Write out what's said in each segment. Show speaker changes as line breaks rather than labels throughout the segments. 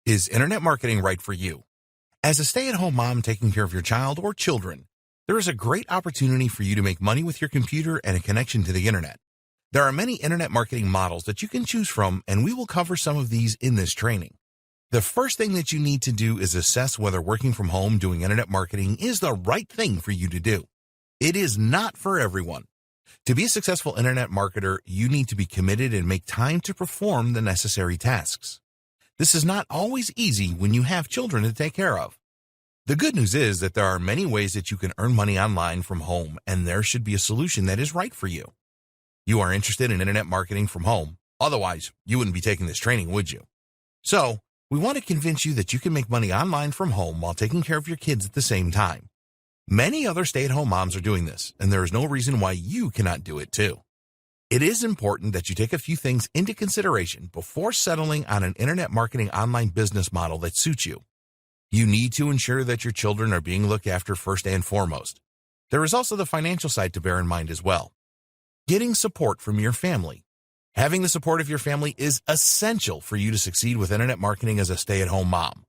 Is internet marketing right for you? As a stay-at-home mom taking care of your child or children, there is a great opportunity for you to make money with your computer and a connection to the internet. There are many internet marketing models that you can choose from, and we will cover some of these in this training. The first thing that you need to do is assess whether working from home doing internet marketing is the right thing for you to do. It is not for everyone. To be a successful internet marketer, you need to be committed and make time to perform the necessary tasks. This is not always easy when you have children to take care of. The good news is that there are many ways that you can earn money online from home, and there should be a solution that is right for you. You are interested in internet marketing from home. Otherwise, you wouldn't be taking this training, would you? So, we want to convince you that you can make money online from home while taking care of your kids at the same time. Many other stay-at-home moms are doing this, and there is no reason why you cannot do it too. It is important that you take a few things into consideration before settling on an internet marketing online business model that suits you. You need to ensure that your children are being looked after first and foremost. There is also the financial side to bear in mind as well. Getting support from your family. Having the support of your family is essential for you to succeed with internet marketing as a stay-at-home mom.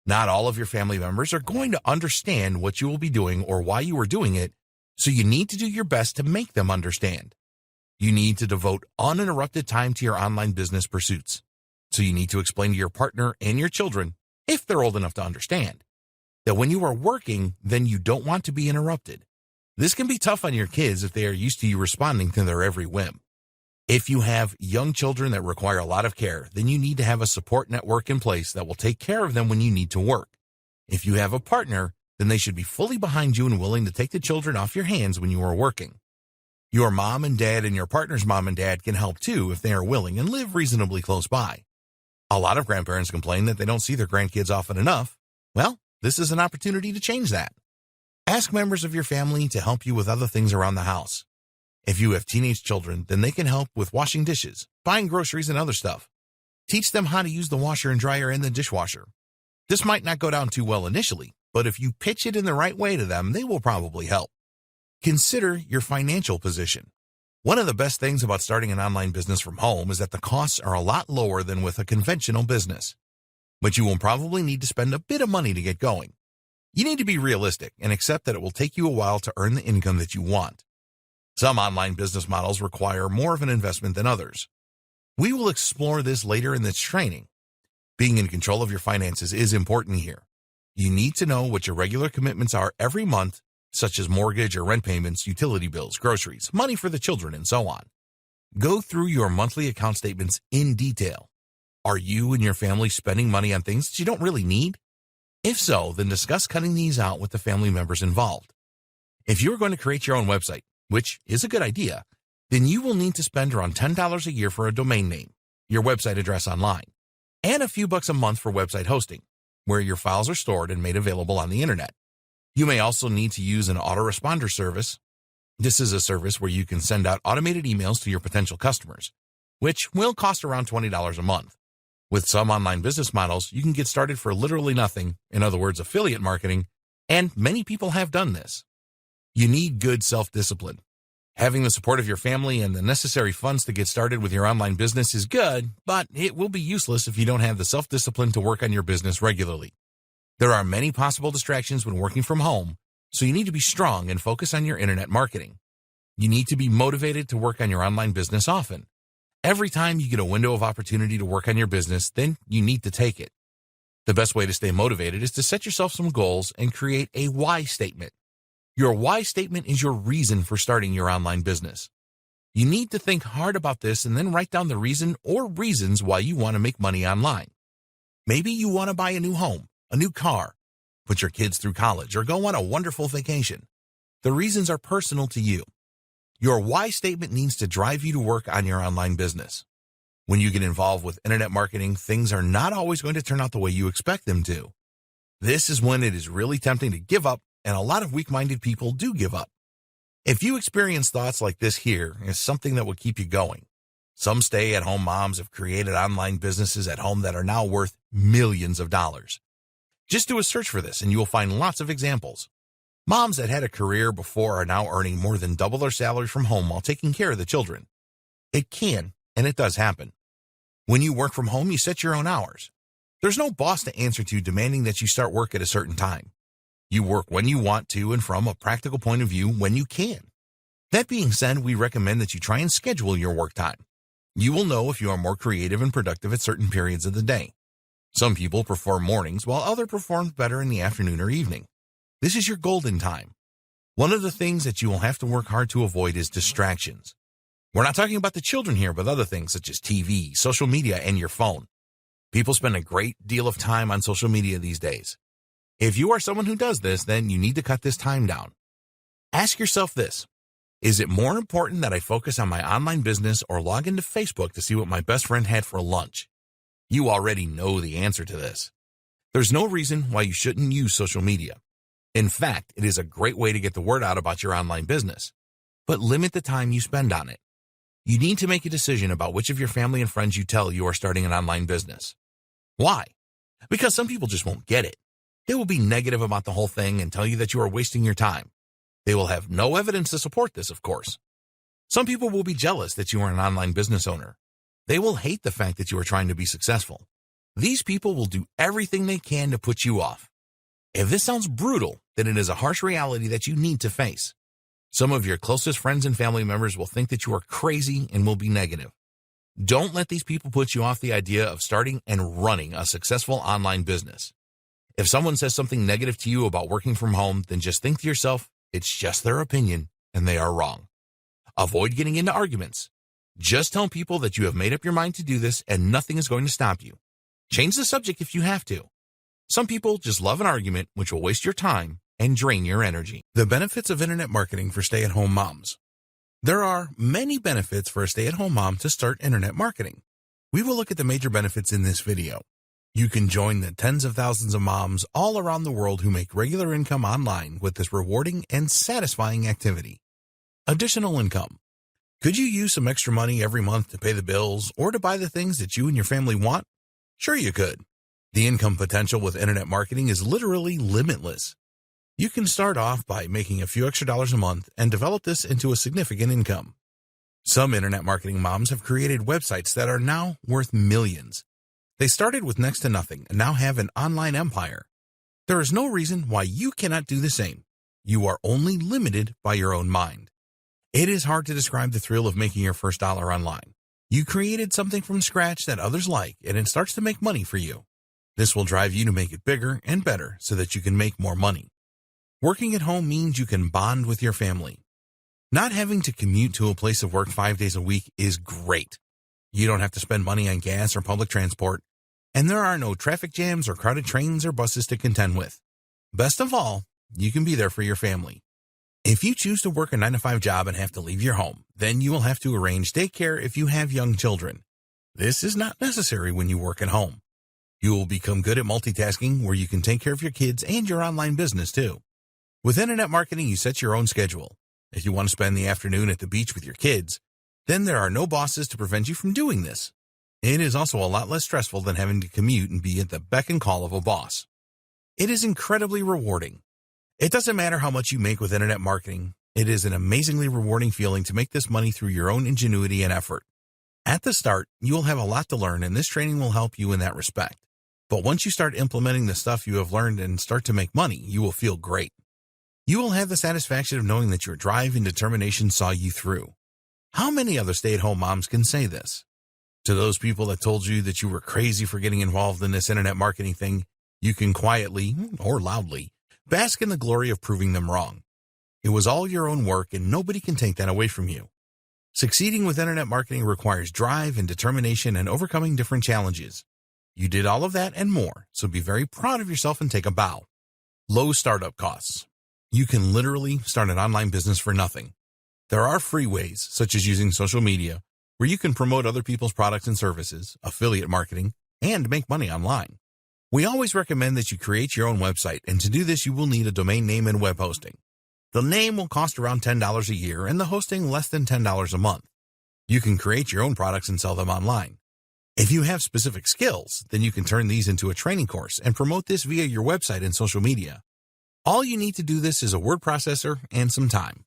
Not all of your family members are going to understand what you will be doing or why you are doing it, so you need to do your best to make them understand. You need to devote uninterrupted time to your online business pursuits. So you need to explain to your partner and your children, if they're old enough to understand, that when you are working, then you don't want to be interrupted. This can be tough on your kids if they are used to you responding to their every whim. If you have young children that require a lot of care, then you need to have a support network in place that will take care of them when you need to work. If you have a partner, then they should be fully behind you and willing to take the children off your hands when you are working. Your mom and dad and your partner's mom and dad can help too if they are willing and live reasonably close by. A lot of grandparents complain that they don't see their grandkids often enough. Well, this is an opportunity to change that. Ask members of your family to help you with other things around the house. If you have teenage children, then they can help with washing dishes, buying groceries, and other stuff. Teach them how to use the washer and dryer and the dishwasher. This might not go down too well initially, but if you pitch it in the right way to them, they will probably help. Consider your financial position. One of the best things about starting an online business from home is that the costs are a lot lower than with a conventional business. But you will probably need to spend a bit of money to get going. You need to be realistic and accept that it will take you a while to earn the income that you want. Some online business models require more of an investment than others. We will explore this later in this training. Being in control of your finances is important here. You need to know what your regular commitments are every month, such as mortgage or rent payments, utility bills, groceries, money for the children, and so on. Go through your monthly account statements in detail. Are you and your family spending money on things that you don't really need? If so, then discuss cutting these out with the family members involved. If you're going to create your own website, which is a good idea, then you will need to spend around $10 a year for a domain name, your website address online, and a few bucks a month for website hosting, where your files are stored and made available on the internet. You may also need to use an autoresponder service. This is a service where you can send out automated emails to your potential customers, which will cost around $20 a month. With some online business models, you can get started for literally nothing, in other words, affiliate marketing, and many people have done this. You need good self-discipline. Having the support of your family and the necessary funds to get started with your online business is good, but it will be useless if you don't have the self-discipline to work on your business regularly. There are many possible distractions when working from home, so you need to be strong and focus on your internet marketing. You need to be motivated to work on your online business often. Every time you get a window of opportunity to work on your business, then you need to take it. The best way to stay motivated is to set yourself some goals and create a why statement. Your why statement is your reason for starting your online business. You need to think hard about this and then write down the reason or reasons why you want to make money online. Maybe you want to buy a new home, a new car, put your kids through college, or go on a wonderful vacation. The reasons are personal to you. Your why statement needs to drive you to work on your online business. When you get involved with internet marketing, things are not always going to turn out the way you expect them to. This is when it is really tempting to give up, and a lot of weak-minded people do give up. If you experience thoughts like this, here is something that will keep you going. Some stay-at-home moms have created online businesses at home that are now worth millions of dollars. Just do a search for this and you will find lots of examples. Moms that had a career before are now earning more than double their salary from home while taking care of the children. It can, and it does happen. When you work from home, you set your own hours. There's no boss to answer to demanding that you start work at a certain time. You work when you want to and from a practical point of view when you can. That being said, we recommend that you try and schedule your work time. You will know if you are more creative and productive at certain periods of the day. Some people prefer mornings while others perform better in the afternoon or evening. This is your golden time. One of the things that you will have to work hard to avoid is distractions. We're not talking about the children here, but other things such as TV, social media, and your phone. People spend a great deal of time on social media these days. If you are someone who does this, then you need to cut this time down. Ask yourself this: is it more important that I focus on my online business or log into Facebook to see what my best friend had for lunch? You already know the answer to this. There's no reason why you shouldn't use social media. In fact, it is a great way to get the word out about your online business. But limit the time you spend on it. You need to make a decision about which of your family and friends you tell you are starting an online business. Why? Because some people just won't get it. They will be negative about the whole thing and tell you that you are wasting your time. They will have no evidence to support this, of course. Some people will be jealous that you are an online business owner. They will hate the fact that you are trying to be successful. These people will do everything they can to put you off. If this sounds brutal, then it is a harsh reality that you need to face. Some of your closest friends and family members will think that you are crazy and will be negative. Don't let these people put you off the idea of starting and running a successful online business. If someone says something negative to you about working from home, then just think to yourself, it's just their opinion and they are wrong. Avoid getting into arguments. Just tell people that you have made up your mind to do this and nothing is going to stop you. Change the subject if you have to. Some people just love an argument, which will waste your time and drain your energy. The benefits of internet marketing for stay-at-home moms. There are many benefits for a stay-at-home mom to start internet marketing. We will look at the major benefits in this video. You can join the tens of thousands of moms all around the world who make regular income online with this rewarding and satisfying activity. Additional income. Could you use some extra money every month to pay the bills or to buy the things that you and your family want? Sure you could. The income potential with internet marketing is literally limitless. You can start off by making a few extra dollars a month and develop this into a significant income. Some internet marketing moms have created websites that are now worth millions. They started with next to nothing and now have an online empire. There is no reason why you cannot do the same. You are only limited by your own mind. It is hard to describe the thrill of making your first dollar online. You created something from scratch that others like, and it starts to make money for you. This will drive you to make it bigger and better so that you can make more money. Working at home means you can bond with your family. Not having to commute to a place of work 5 days a week is great. You don't have to spend money on gas or public transport, and there are no traffic jams or crowded trains or buses to contend with. Best of all, you can be there for your family. If you choose to work a 9-to-5 job and have to leave your home, then you will have to arrange daycare if you have young children. This is not necessary when you work at home. You will become good at multitasking where you can take care of your kids and your online business too. With internet marketing, you set your own schedule. If you want to spend the afternoon at the beach with your kids, then there are no bosses to prevent you from doing this. It is also a lot less stressful than having to commute and be at the beck and call of a boss. It is incredibly rewarding. It doesn't matter how much you make with internet marketing. It is an amazingly rewarding feeling to make this money through your own ingenuity and effort. At the start, you will have a lot to learn, and this training will help you in that respect. But once you start implementing the stuff you have learned and start to make money, you will feel great. You will have the satisfaction of knowing that your drive and determination saw you through. How many other stay-at-home moms can say this? To those people that told you that you were crazy for getting involved in this internet marketing thing, you can quietly, or loudly, bask in the glory of proving them wrong. It was all your own work and nobody can take that away from you. Succeeding with internet marketing requires drive and determination and overcoming different challenges. You did all of that and more, so be very proud of yourself and take a bow. Low startup costs. You can literally start an online business for nothing. There are free ways, such as using social media, where you can promote other people's products and services, affiliate marketing, and make money online. We always recommend that you create your own website, and to do this you will need a domain name and web hosting. The name will cost around $10 a year and the hosting less than $10 a month. You can create your own products and sell them online. If you have specific skills, then you can turn these into a training course and promote this via your website and social media. All you need to do this is a word processor and some time.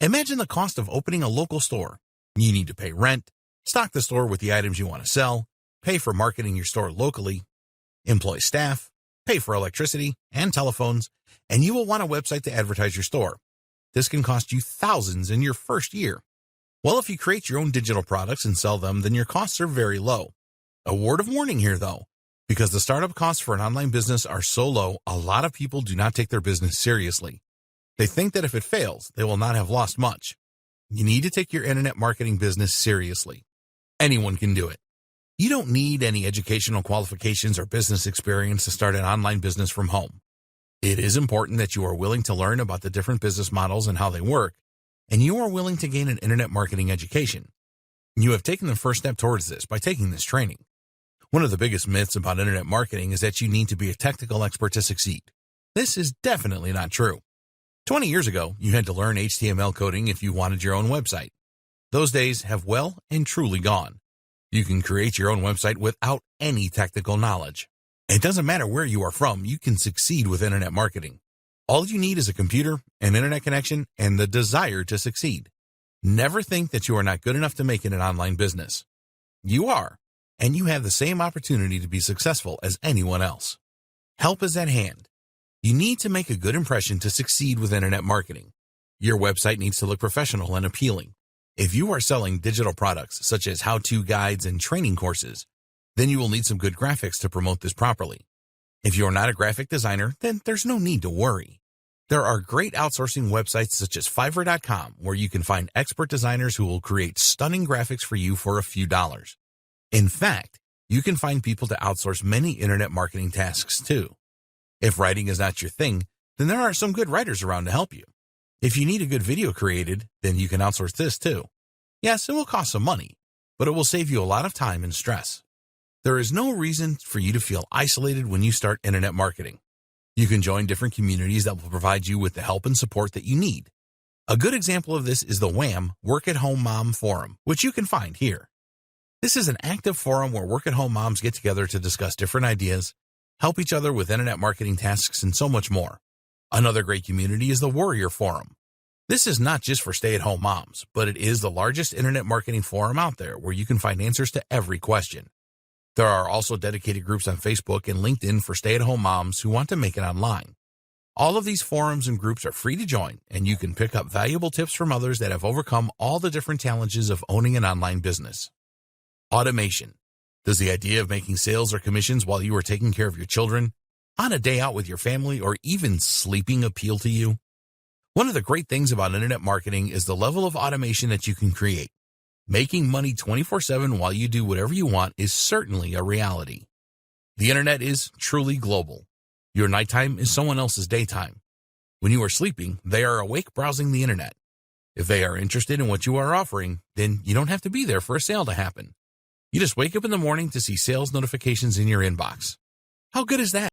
Imagine the cost of opening a local store. You need to pay rent, stock the store with the items you want to sell, pay for marketing your store locally. employ staff, pay for electricity and telephones, and you will want a website to advertise your store. This can cost you thousands in your first year. Well, if you create your own digital products and sell them, then your costs are very low. A word of warning here, though, because the startup costs for an online business are so low, a lot of people do not take their business seriously. They think that if it fails, they will not have lost much. You need to take your internet marketing business seriously. Anyone can do it. You don't need any educational qualifications or business experience to start an online business from home. It is important that you are willing to learn about the different business models and how they work, and you are willing to gain an internet marketing education. You have taken the first step towards this by taking this training. One of the biggest myths about internet marketing is that you need to be a technical expert to succeed. This is definitely not true. 20 years ago, you had to learn HTML coding if you wanted your own website. Those days have well and truly gone. You can create your own website without any technical knowledge. It doesn't matter where you are from, you can succeed with internet marketing. All you need is a computer, an internet connection, and the desire to succeed. Never think that you are not good enough to make it an online business. You are, and you have the same opportunity to be successful as anyone else. Help is at hand. You need to make a good impression to succeed with internet marketing. Your website needs to look professional and appealing. If you are selling digital products such as how-to guides and training courses, then you will need some good graphics to promote this properly. If you are not a graphic designer, then there's no need to worry. There are great outsourcing websites such as Fiverr.com where you can find expert designers who will create stunning graphics for you for a few dollars. In fact, you can find people to outsource many internet marketing tasks too. If writing is not your thing, then there are some good writers around to help you. If you need a good video created, then you can outsource this too. Yes, it will cost some money, but it will save you a lot of time and stress. There is no reason for you to feel isolated when you start internet marketing. You can join different communities that will provide you with the help and support that you need. A good example of this is the WHAM Work at Home Mom Forum, which you can find here. This is an active forum where work-at-home moms get together to discuss different ideas, help each other with internet marketing tasks, and so much more. Another great community is the Warrior Forum. This is not just for stay-at-home moms, but it is the largest internet marketing forum out there where you can find answers to every question. There are also dedicated groups on Facebook and LinkedIn for stay-at-home moms who want to make it online. All of these forums and groups are free to join, and you can pick up valuable tips from others that have overcome all the different challenges of owning an online business. Automation. Does the idea of making sales or commissions while you are taking care of your children, on a day out with your family, or even sleeping appeal to you? One of the great things about internet marketing is the level of automation that you can create. Making money 24/7 while you do whatever you want is certainly a reality. The internet is truly global. Your nighttime is someone else's daytime. When you are sleeping, they are awake browsing the internet. If they are interested in what you are offering, then you don't have to be there for a sale to happen. You just wake up in the morning to see sales notifications in your inbox. How good is that?